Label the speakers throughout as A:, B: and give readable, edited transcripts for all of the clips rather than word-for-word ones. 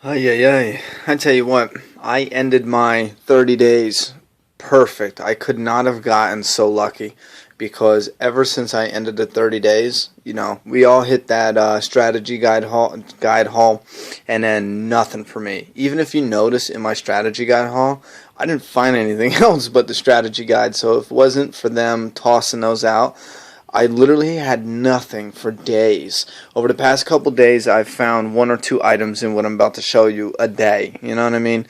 A: Ay, ay, ay. I tell you what, I ended my 30 days perfect. I could not have gotten so lucky because ever since I ended the 30 days, we all hit that strategy guide haul, and then nothing for me. Even if you notice in my strategy guide haul, I didn't find anything else but the strategy guide. So if it wasn't for them tossing those out, I literally had nothing for days. Over the past couple days, I've found one or two items in what I'm about to show you a day. You know what I mean?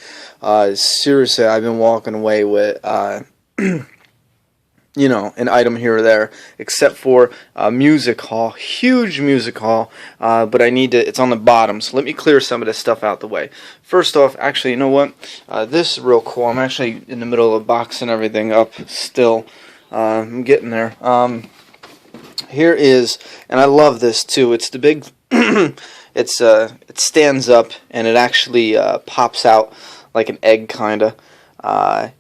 A: Seriously, I've been walking away with, an item here or there, except for a music hall, huge music hall, but it's on the bottom, so let me clear some of this stuff out the way. First off, actually, you know what? This is real cool. I'm actually in the middle of boxing everything up still. I'm getting there. Here is, and I love this too. It's the big. It stands up and it actually pops out like an egg, kinda. And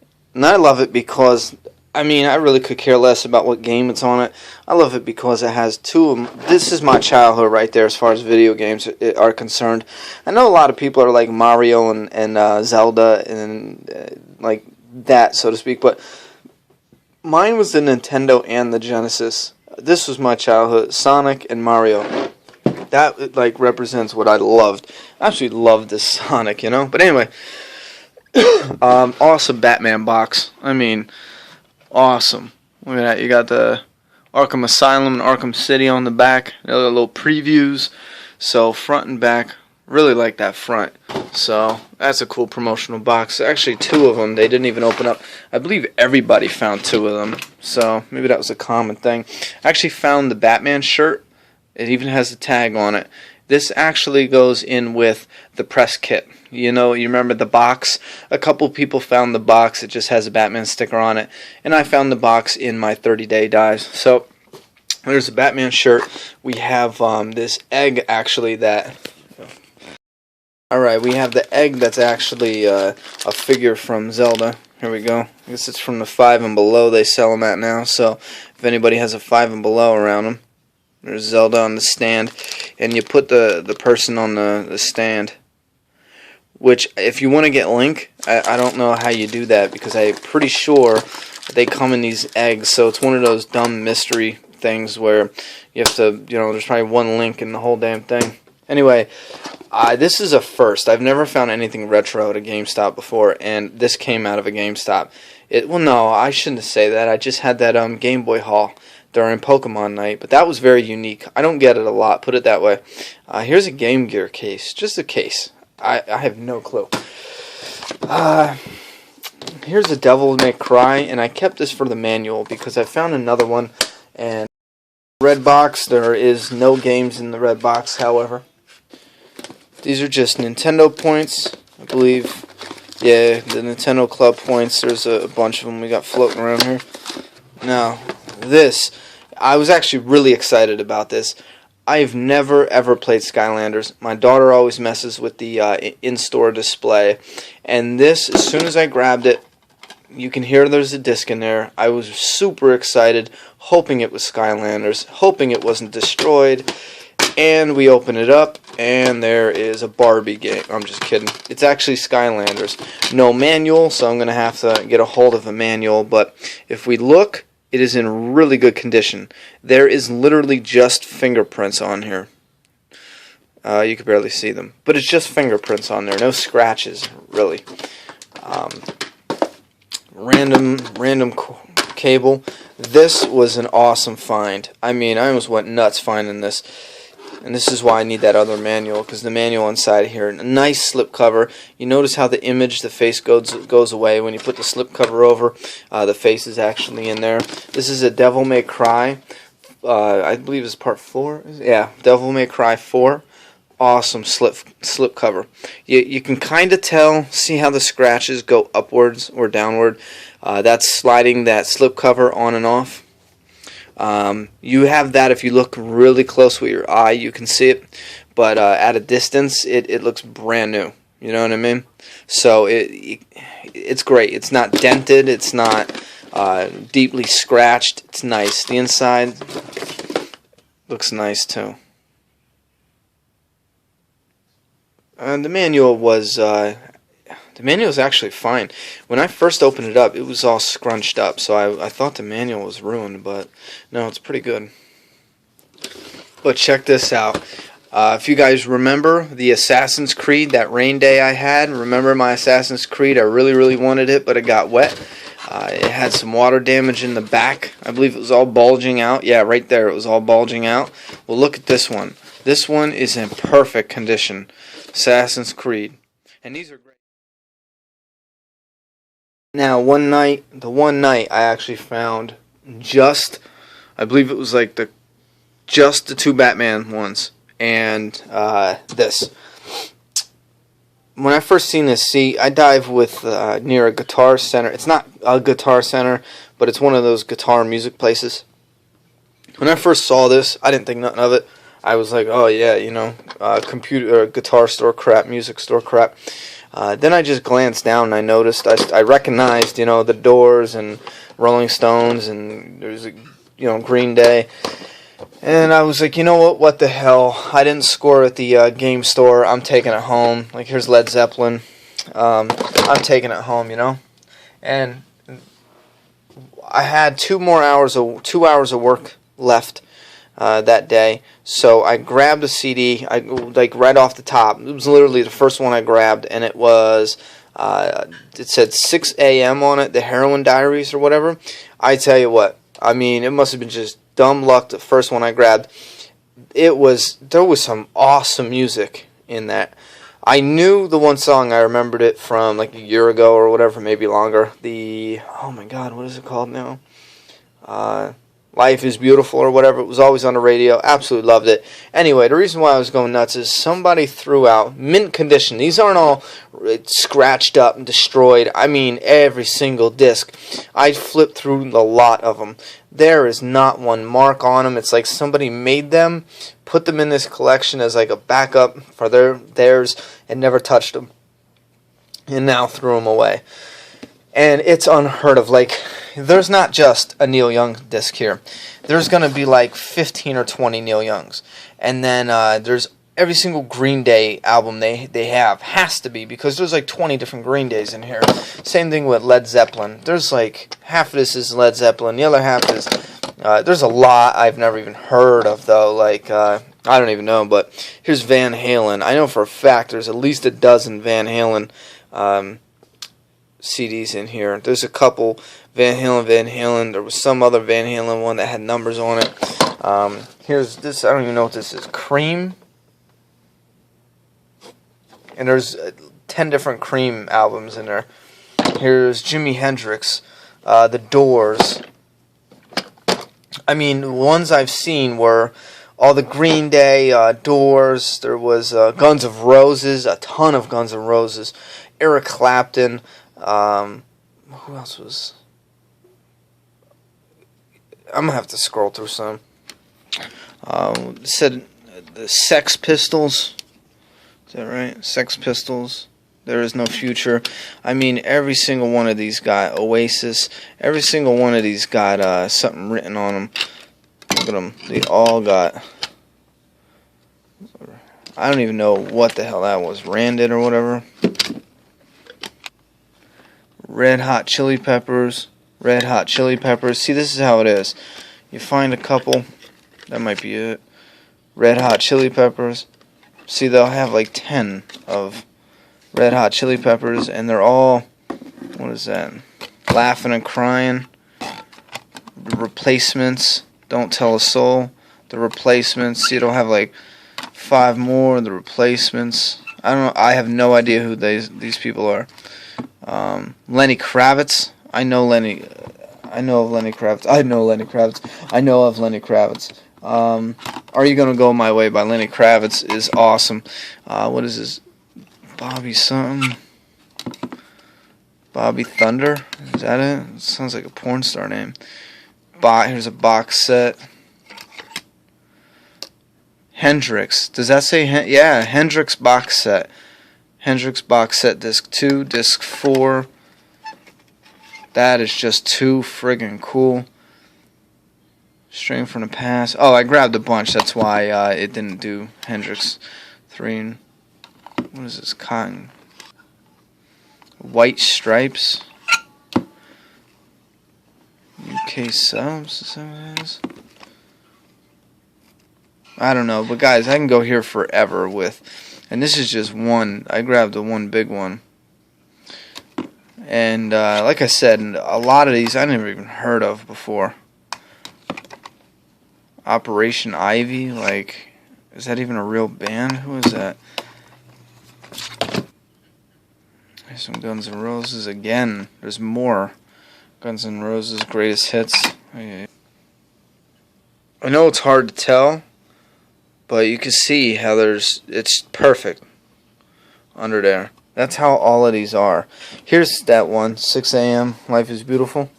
A: I love it because I really could care less about what game it's on it. I love it because it has two of them. This is my childhood right there as far as video games are concerned. I know a lot of people are like Mario and Zelda and like that, so to speak, but mine was the Nintendo and the Genesis. This was my childhood, Sonic and Mario. That represents what I loved. I actually loved this Sonic, But anyway, awesome Batman box. Awesome. Look at that. You got the Arkham Asylum and Arkham City on the back. Little previews. So front and back. Really like that front. So that's a cool promotional box. Actually, two of them. They didn't even open up. I believe everybody found two of them. So maybe that was a common thing. I actually found the Batman shirt. It even has a tag on it. This actually goes in with the press kit. You remember the box? A couple people found the box. It just has a Batman sticker on it. And I found the box in my 30-day dives. So there's a Batman shirt. We have this egg actually that... Alright, we have the egg that's actually a figure from Zelda. Here we go. I guess it's from the 5 and below they sell them at now. So if anybody has a 5 and below around them, there's Zelda on the stand. And you put the person on the stand. Which, if you want to get Link, I don't know how you do that, because I'm pretty sure they come in these eggs. So it's one of those dumb mystery things where you have to, there's probably one Link in the whole damn thing. Anyway, this is a first. I've never found anything retro at a GameStop before, and this came out of a GameStop. Well, no, I shouldn't say that. I just had that Game Boy haul during Pokemon night, but that was very unique. I don't get it a lot, put it that way. Here's a Game Gear case, just a case. I have no clue. Here's a Devil May Cry, and I kept this for the manual because I found another one, and red box, there is no games in the red box, however. These are just Nintendo points, I believe. Yeah, the Nintendo Club points. There's a bunch of them we got floating around here. Now, I was actually really excited about this. I've never ever played Skylanders. My daughter always messes with the in-store display. And this, as soon as I grabbed it, you can hear there's a disc in there. I was super excited, hoping it was Skylanders, hoping it wasn't destroyed. And we open it up, and there is a Barbie game. I'm just kidding. It's actually Skylanders. No manual, so I'm going to have to get a hold of a manual. But if we look, it is in really good condition. There is literally just fingerprints on here. You can barely see them. But it's just fingerprints on there. No scratches, really. Random cable. This was an awesome find. I almost went nuts finding this. And this is why I need that other manual, because the manual inside here, a nice slip cover. You notice how the image, the face goes away when you put the slip cover over. The face is actually in there. This is a Devil May Cry. I believe it's part 4. Yeah, Devil May Cry 4. Awesome slip cover. You can kind of tell, see how the scratches go upwards or downward. That's sliding that slip cover on and off. You have that if you look really close with your eye, you can see it, but at a distance, it looks brand new. You know what I mean? So it's great. It's not dented. It's not deeply scratched. It's nice. The inside looks nice too. The manual was actually fine. When I first opened it up, it was all scrunched up, so I thought the manual was ruined, but no, it's pretty good. But check this out. If you guys remember the Assassin's Creed, that rain day I had, remember my Assassin's Creed? I really, really wanted it, but it got wet. It had some water damage in the back. I believe it was all bulging out. Yeah, right there, it was all bulging out. Well, look at this one. This one is in perfect condition. Assassin's Creed. And these are great. Now, the one night I actually found I believe it was like just the two Batman ones. And this. When I first seen this, see, I dive with near a Guitar Center. It's not a Guitar Center, but it's one of those guitar music places. When I first saw this, I didn't think nothing of it. I was like, oh yeah, computer, guitar store crap, music store crap. Then I just glanced down and I noticed, I recognized, the Doors and Rolling Stones, and there's Green Day. And I was like, you know what the hell? I didn't score at the game store. I'm taking it home. Like, here's Led Zeppelin. I'm taking it home, And I had 2 hours of work left that day. So I grabbed a CD, right off the top. It was literally the first one I grabbed, and it was, it said 6 a.m. on it, the Heroin Diaries or whatever. I tell you what, it must have been just dumb luck, the first one I grabbed. There was some awesome music in that. I knew the one song, I remembered it from like a year ago or whatever, maybe longer. Oh my god, what is it called now? Life is Beautiful or whatever. It was always on the radio. Absolutely loved it. Anyway, the reason why I was going nuts is somebody threw out, mint condition. These aren't all scratched up and destroyed. Every single disc. I flipped through a lot of them. There is not one mark on them. It's like somebody made them, put them in this collection as like a backup for theirs, and never touched them, and now threw them away. And it's unheard of. Like, there's not just a Neil Young disc here. There's going to be like 15 or 20 Neil Youngs. And then there's every single Green Day album they have. Has to be, because there's like 20 different Green Days in here. Same thing with Led Zeppelin. There's like, half of this is Led Zeppelin. The other half is, there's a lot I've never even heard of, though. Like, I don't even know. But here's Van Halen. I know for a fact there's at least a dozen Van Halen CDs in here. There's a couple Van Halen. There was some other Van Halen one that had numbers on it. Here's this. I don't even know what this is. Cream. And there's 10 different Cream albums in there. Here's Jimi Hendrix, The Doors. Ones I've seen were all the Green Day, Doors. There was Guns N' Roses, a ton of Guns N' Roses. Eric Clapton. Who else was? I'm gonna have to scroll through some. Said the Sex Pistols. Is that right? Sex Pistols. There Is No Future. Every single one of these got Oasis. Every single one of these got something written on them. Look at them. They all got. I don't even know what the hell that was. Randit or whatever. Red Hot Chili Peppers. Red Hot Chili Peppers. See, this is how it is. You find a couple. That might be it. Red Hot Chili Peppers. See, they'll have like 10 of Red Hot Chili Peppers, and they're all, what is that? Laughing and Crying. The Replacements. Don't Tell a Soul. The Replacements. See, it'll have like 5 more. The Replacements. I don't know. I have no idea who these people are. Lenny Kravitz. I know of Lenny Kravitz. I know of Lenny Kravitz. Are You Gonna Go My Way by Lenny Kravitz is awesome. What is this? Bobby something? Bobby Thunder? Is that it? It sounds like a porn star name. Here's a box set. Hendrix. Does that say? Yeah, Hendrix box set. Hendrix box set disc 2, disc 4. That is just too friggin' cool. String from the Past. Oh, I grabbed a bunch. That's why it didn't do Hendrix 3. What is this? Cotton. White Stripes. UK subs. Is that what it is? I don't know, but guys, I can go here forever with, and this is just one. I grabbed the one big one, and like I said, a lot of these I never even heard of before. Operation Ivy, like, is that even a real band? Who is that? There's some Guns N' Roses again. There's more Guns N' Roses greatest hits. I know it's hard to tell, but you can see how it's perfect under there. That's how all of these are. Here's that one, 6 a.m. Life is Beautiful.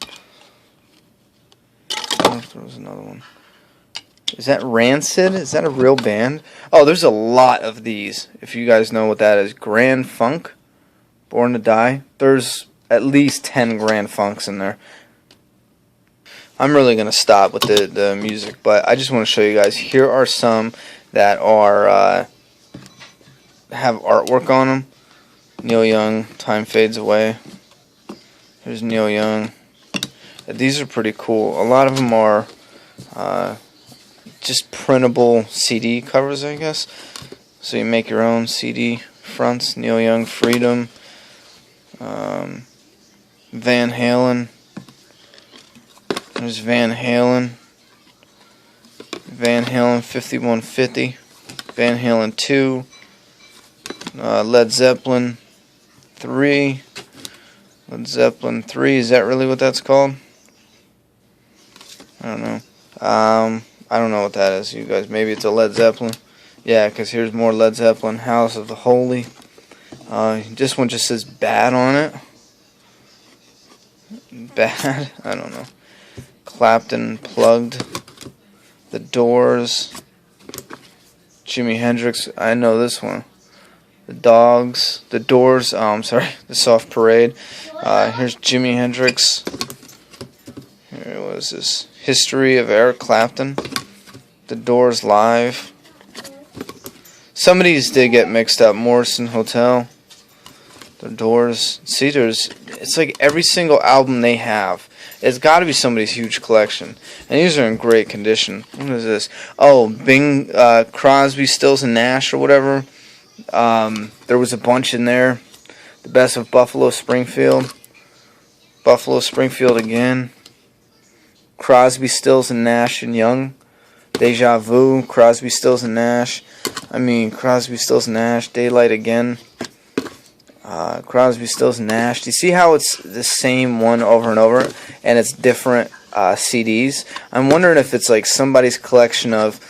A: I don't know if there was another one. Is that Rancid? Is that a real band? Oh, there's a lot of these. If you guys know what that is. Grand Funk, Born to Die. There's at least 10 Grand Funks in there. I'm really going to stop with the music, but I just want to show you guys. Here are some that are have artwork on them. Neil Young, Time Fades Away. Here's Neil Young. These are pretty cool. A lot of them are just printable CD covers, I guess. So you make your own CD fronts. Neil Young, Freedom. Van Halen. There's Van Halen. Van Halen 5150. Van Halen 2. Led Zeppelin 3. Led Zeppelin 3. Is that really what that's called? I don't know. I don't know what that is, you guys. Maybe it's a Led Zeppelin. Yeah, because here's more Led Zeppelin. House of the Holy. This one just says bad on it. Bad? I don't know. Clapton, Plugged. The Doors. Jimi Hendrix. I know this one. The Dogs. The Doors. Oh, I'm sorry. The Soft Parade. Here's Jimi Hendrix. Here was this. History of Eric Clapton. The Doors Live. Some of these did get mixed up. Morrison Hotel. The Doors. See, it's like every single album they have. It's got to be somebody's huge collection. And these are in great condition. What is this? Oh, Bing Crosby, Stills, and Nash or whatever. There was a bunch in there. The Best of Buffalo Springfield. Buffalo Springfield again. Crosby, Stills, and Nash and Young. Deja Vu. Crosby, Stills, and Nash. Crosby, Stills, and Nash. Daylight Again. Crosby, Stills, and Nash. Do you see how it's the same one over and over, and it's different CDs? I'm wondering if it's like somebody's collection of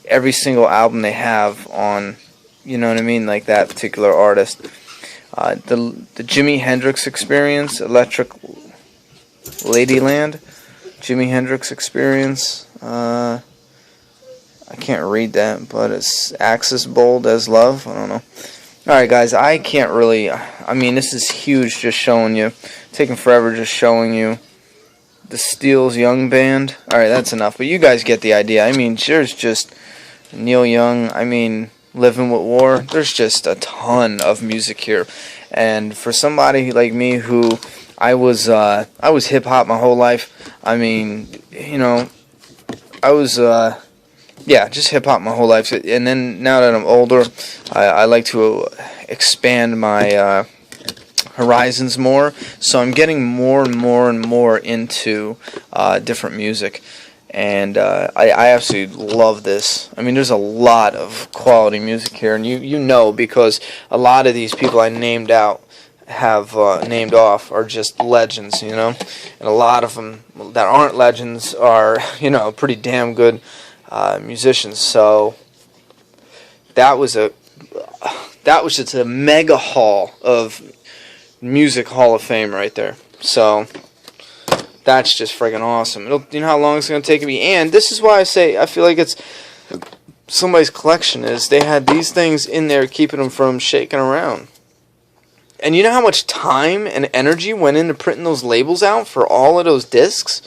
A: every single album they have on, you know what I mean, like that particular artist. The Jimi Hendrix Experience, Electric Ladyland, Jimi Hendrix Experience. I can't read that, but it's Axis Bold as Love. I don't know. Alright guys, I can't really, this is huge, just showing you, taking forever just showing you the Steele's Young Band. Alright, that's enough, but you guys get the idea. There's just Neil Young, Living with War. There's just a ton of music here, and for somebody like me who, I was hip-hop my whole life. Yeah, just hip-hop my whole life. And then now that I'm older, I like to expand my horizons more. So I'm getting more and more and more into different music. And I absolutely love this. There's a lot of quality music here. And you know, because a lot of these people I named out have named off are just legends, you know. And a lot of them that aren't legends are, pretty damn good musicians. So that was just a mega hall of music hall of fame right there. So that's just friggin' awesome. You know how long it's gonna take me, and this is why I say I feel like it's somebody's collection. Is they had these things in there keeping them from shaking around. And you know how much time and energy went into printing those labels out for all of those discs?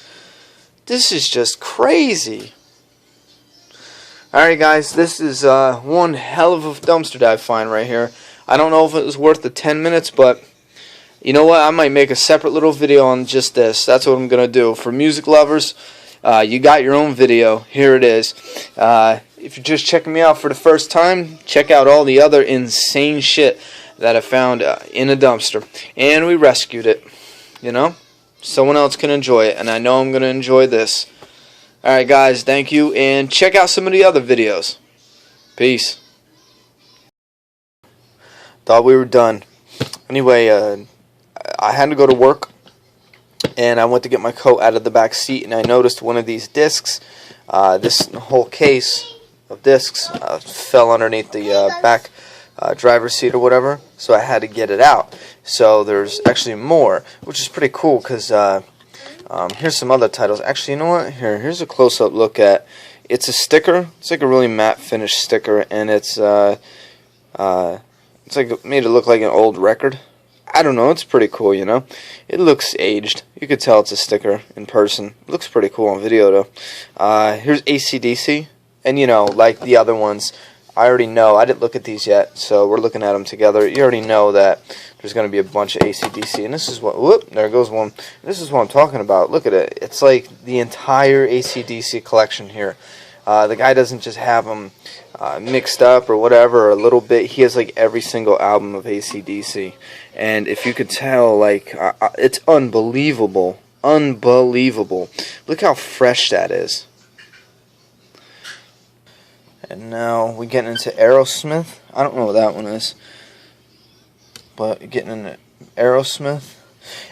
A: This is just crazy. Alright guys, this is one hell of a dumpster dive find right here. I don't know if it was worth the 10 minutes, but you know what? I might make a separate little video on just this. That's what I'm going to do. For music lovers, you got your own video. Here it is. If you're just checking me out for the first time, check out all the other insane shit that I found in a dumpster. And we rescued it. You know? Someone else can enjoy it, and I know I'm going to enjoy this. Alright guys, thank you, and check out some of the other videos. Peace. Thought we were done. Anyway, I had to go to work, and I went to get my coat out of the back seat, and I noticed one of these discs, this whole case of discs fell underneath the back driver's seat or whatever, so I had to get it out. So there's actually more, which is pretty cool, because here's some other titles. Actually, you know what? Here's a close-up look at. It's a sticker. It's like a really matte finish sticker, and it's like made it look like an old record. I don't know. It's pretty cool, you know. It looks aged. You could tell it's a sticker in person. It looks pretty cool on video though. Here's AC/DC, and you know, like the other ones, I already know. I didn't look at these yet, so we're looking at them together. You already know that there's going to be a bunch of AC/DC, and this is what. Whoop! There goes one. This is what I'm talking about. Look at it. It's like the entire AC/DC collection here. The guy doesn't just have them mixed up or whatever, or a little bit. He has like every single album of AC/DC, and if you could tell, like it's unbelievable, unbelievable. Look how fresh that is. And now we're getting into Aerosmith. I don't know what that one is, but getting into Aerosmith.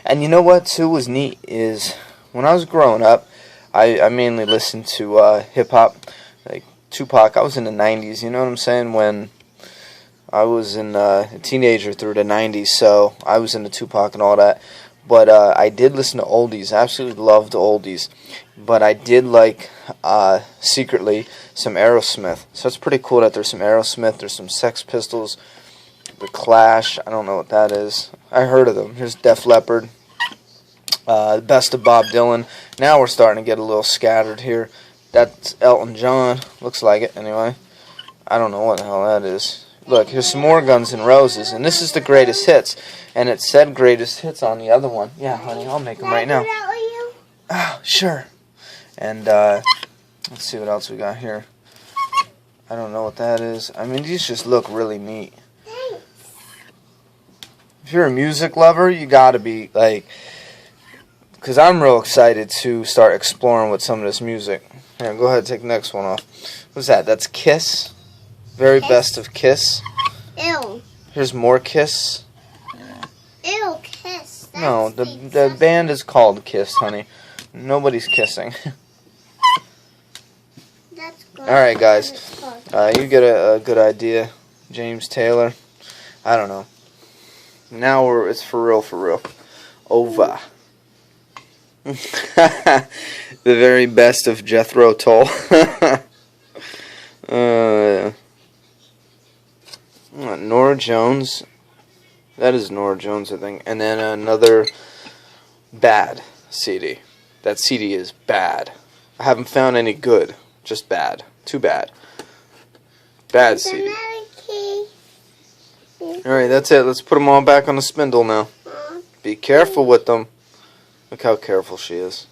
A: And you know what too was neat is when I was growing up, I mainly listened to hip hop, like Tupac. I was in the 90s, you know what I'm saying? When I was a teenager through the 90s, so I was into Tupac and all that. But I did listen to oldies. I absolutely loved oldies. But I did like, secretly, some Aerosmith. So it's pretty cool that there's some Aerosmith, there's some Sex Pistols, The Clash. I don't know what that is. I heard of them. Here's Def Leppard. The Best of Bob Dylan. Now we're starting to get a little scattered here. That's Elton John. Looks like it, anyway. I don't know what the hell that is. Look, here's some more Guns N' Roses, and this is the greatest hits. And it said greatest hits on the other one. Yeah, honey, I'll make them right now. Oh, sure. And let's see what else we got here. I don't know what that is. I mean, these just look really neat. If you're a music lover, you gotta be like, because I'm real excited to start exploring with some of this music. Here, go ahead and take the next one off. What's that? That's Kiss. Very Best of Kiss.
B: Ew.
A: Here's more Kiss.
B: Ew, Kiss. That's
A: No, the band is called Kiss, honey. Nobody's kissing. Alright, guys. You get a good idea. James Taylor. I don't know. Now it's for real, for real. Over. The very best of Jethro Tull. Norah Jones. That is Norah Jones, I think. And then another bad CD. That CD is bad. I haven't found any good. Just bad. Too bad. Bad CD. Alright, that's it. Let's put them all back on the spindle now. Be careful with them. Look how careful she is.